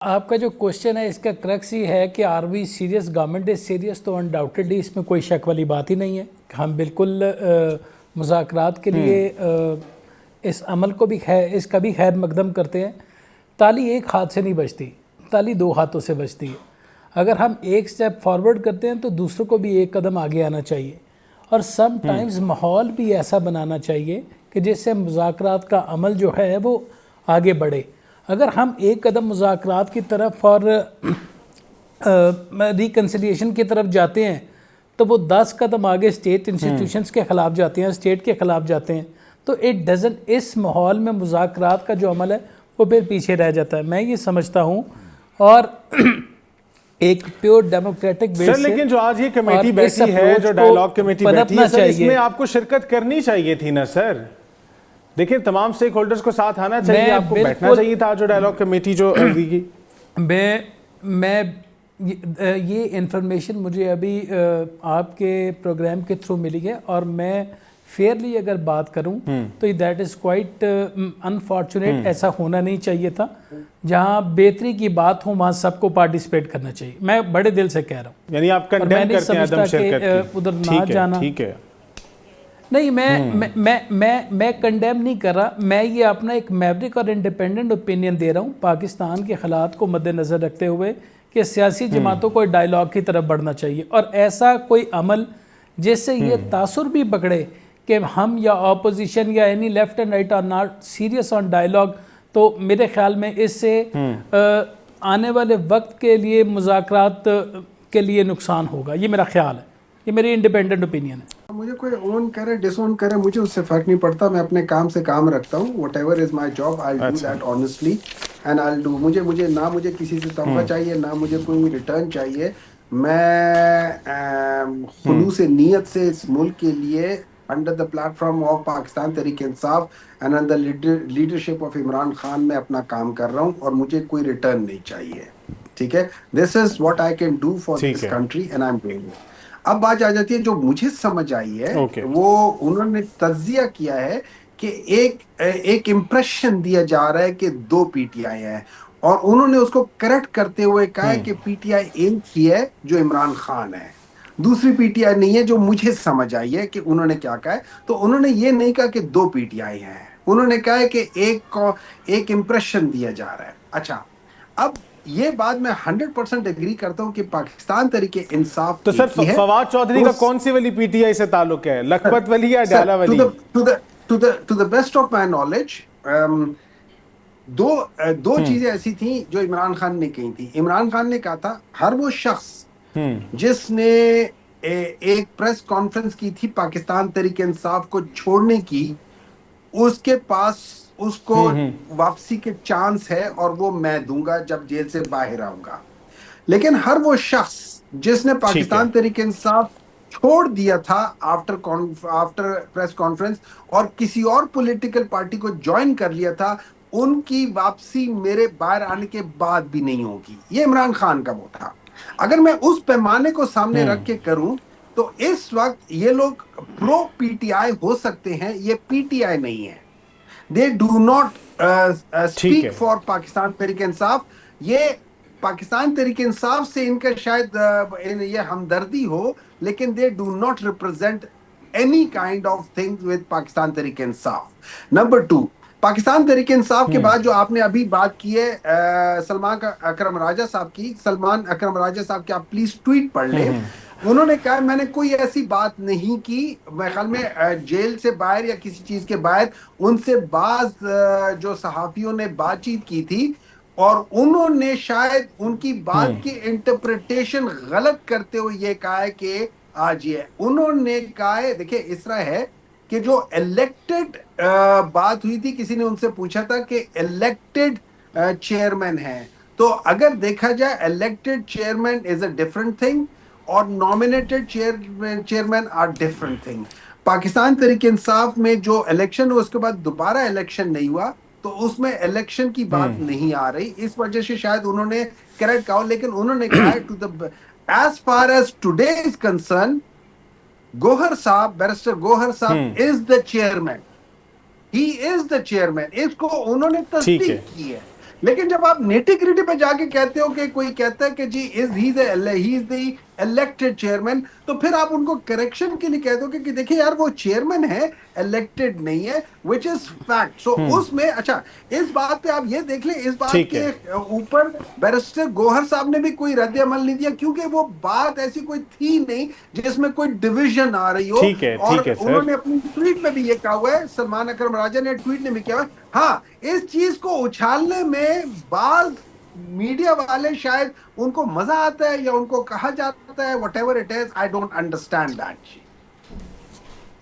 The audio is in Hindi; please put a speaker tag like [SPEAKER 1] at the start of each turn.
[SPEAKER 1] आपका जो क्वेश्चन है इसका क्रक्स ये है कि are we serious, government is serious, तो अनडाउटेडली इसमें कोई शक वाली बात ही नहीं है। हम बिल्कुल मुज़ाकरात के लिए इस अमल को भी इसका भी खैर मकदम करते हैं। ताली एक हाथ से नहीं बजती, ताली दो हाथों से बजती है। अगर हम एक स्टेप फॉरवर्ड करते हैं तो दूसरों को भी एक कदम आगे आना चाहिए, और सम टाइम्स माहौल भी ऐसा बनाना चाहिए कि जिससे मुज़ाकरात का अमल जो है वो आगे बढ़े। अगर हम एक कदम मुज़ाकरात की तरफ और रिकन्सिलिएशन की तरफ जाते हैं तो वो 10 कदम आगे स्टेट इंस्टीट्यूशंस के ख़िलाफ़ जाते हैं, स्टेट के ख़िलाफ़ जाते हैं। तो इट डज़न्ट, इस माहौल में मुज़ाकरात का जो अमल है वो फिर पीछे रह जाता है, मैं ये समझता हूँ। और एक प्योर डेमोक्रेटिक बेस से,
[SPEAKER 2] लेकिन जो आज ये कमेटी बैठी है, जो डायलॉग कमेटी बैठी है सर, इसमें आपको शिरकत करनी चाहिए थी ना सर। देखिए तमाम स्टेक होल्डर्स को साथ आना चाहिए, आपको बैठना चाहिए था जो डायलॉग कमेटी जो की।
[SPEAKER 1] मैं ये इंफॉर्मेशन मुझे अभी आपके प्रोग्राम के थ्रू मिली है, और मैं फेयरली अगर बात करूं तो दैट इज़ क्वाइट अनफॉर्चुनेट। ऐसा होना नहीं चाहिए था। जहां बेहतरी की बात हो वहां सबको पार्टिसिपेट करना चाहिए, मैं बड़े दिल से कह रहा हूं।
[SPEAKER 2] यानी आप कंडेम करते हैं अदम शिरकत की।
[SPEAKER 1] उधर ना जाना
[SPEAKER 2] ठीक है।
[SPEAKER 1] नहीं, मैं कंडेम नहीं कर रहा, मैं ये अपना एक मैवरिक और इंडिपेंडेंट ओपिनियन दे रहा हूँ पाकिस्तान के हालात को मद्देनज़र रखते हुए कि सियासी जमातों को डायलॉग की तरफ बढ़ना चाहिए, और ऐसा कोई अमल जिससे ये तासुर भी पकड़े कि हम या ऑपोजिशन या any left and right are not serious on dialogue, तो मेरे ख्याल में इससे आने वाले वक्त के लिए मुज़ाकरात के लिए नुकसान होगा। ये मेरा ख्याल है, ये मेरी इंडिपेंडेंट ओपिनियन है।
[SPEAKER 3] मुझे कोई ओन करे डिसओन करे मुझे उससे फर्क नहीं पड़ता। मैं अपने काम से काम रखता हूँ। Whatever is my job I do that honestly and I do. मुझे किसी से तनख्वाह चाहिए, ना मुझे कोई रिटर्न चाहिए। मैं खुलूस नीयत से इस मुल्क के लिए under the platform of Pakistan Tehreek Insaf and under leadership of Imran Khan में अपना काम कर रहा हूँ, और मुझे कोई रिटर्न नहीं चाहिए। ठीक है, this is what I can do for this country and I am doing it. अब बात आ जाती है जो मुझे समझ आई है, वो उन्होंने तज्जिया किया है कि एक इंप्रेशन दिया जा रहा है कि दो पीटीआई है, और उन्होंने उसको करेक्ट करते हुए कहा है कि पीटीआई एक ही है जो इमरान खान है, दूसरी पीटीआई नहीं है। जो मुझे समझ आई है कि उन्होंने क्या कहा है, तो उन्होंने ये नहीं कहा कि दो पीटीआई हैं, उन्होंने कहा है कि एक इंप्रेशन दिया जा रहा है। अच्छा, अब ये बात मैं 100% एग्री करता हूं कि पाकिस्तान तरीके इंसाफ।
[SPEAKER 2] तो सर फवाद चौधरी का कौन सी वाली पीटीआई से ताल्लुक है, लखपत वाली या डाला वाली?
[SPEAKER 3] To the best of my knowledge दो चीजें ऐसी थी जो इमरान खान ने कही थी। इमरान खान ने कहा था हर वो शख्स जिसने एक प्रेस कॉन्फ्रेंस की थी पाकिस्तान तरीके इंसाफ को छोड़ने की, उसके पास उसको वापसी के चांस है, और वो मैं दूंगा जब जेल से बाहर आऊंगा। लेकिन हर वो शख्स जिसने पाकिस्तान तहरीक इंसाफ छोड़ दिया था आफ्टर प्रेस कॉन्फ्रेंस और किसी और पॉलिटिकल पार्टी को ज्वाइन कर लिया था, उनकी वापसी मेरे बाहर आने के बाद भी नहीं होगी। ये इमरान खान का वो था। अगर मैं उस पैमाने को सामने रख के करूं तो इस वक्त ये लोग प्रो पीटीआई हो सकते हैं, ये पीटीआई नहीं है। They do not speak for Pakistan Tehreek Insaf. ये पाकिस्तान तहरीक इंसाफ से इनका शायद ये हमदर्दी हो, लेकिन they do not represent any kind of things with Pakistan Tehreek Insaf. Number 2, Pakistan Tehreek Insaf के बाद जो आपने अभी बात की है सलमान अकरम राजा साहब की, सलमान अकरम राजा साहब की आप प्लीज ट्वीट पढ़ लें। उन्होंने कहा मैंने कोई ऐसी बात नहीं की, मेरे ख्याल में जेल से बाहर या किसी चीज के बाहर उनसे बाज जो सहाफियों ने बातचीत की थी, और उन्होंने शायद उनकी बात की इंटरप्रिटेशन गलत करते हुए ये कहा है कि आज ये उन्होंने कहा है। देखिए इस तरह है कि जो इलेक्टेड बात हुई थी, किसी ने उनसे पूछा था कि इलेक्टेड चेयरमैन है, तो अगर देखा जाए elected chairman is a different thing और nominated chairman are different thing. Pakistan Tehreek Insaf में जो इलेक्शन हुआ उसके बाद दोबारा इलेक्शन नहीं हुआ, तो उसमें इलेक्शन की बात नहीं आ रही। इस वजह से शायद उन्होंने करेक्ट कहा, लेकिन उन्होंने कहा to the as far as today is concern, Gohar साहब, बैरिस्टर गोहर साहब is the chairman, he is the chairman. इसको उन्होंने तस्दीक की है। लेकिन जब आप नेटी ग्रिटी पे जाके कहते हो कि कोई कहता है कि जी he is the elected chairman, तो फिर आप उनको करेक्शन के लिए कह दो कि देखिए यार वो चेयरमैन है, इलेक्टेड नहीं है, विच इज फैक्ट। सो उसमें अच्छा, इस बात पे आप ये देख लें, इस बात
[SPEAKER 2] ठीक
[SPEAKER 3] के
[SPEAKER 2] है।
[SPEAKER 3] ऊपर बैरिस्टर गोहर साहब ने भी कोई रद्द अमल नहीं दिया, क्योंकि वो बात ऐसी कोई थी नहीं जिसमें कोई डिविजन आ रही हो। और
[SPEAKER 2] ठीक है सर।
[SPEAKER 3] उन्होंने अपनी ट्वीट में भी ये कहा हुआ है, सलमान अकरम राजा ने ट्वीट में भी किया हुआ है, हाँ इस चीज को उछालने में बाज मीडिया वाले शायद उनको मजा आता है या उनको कहा जाता है, whatever it is, I don't understand that.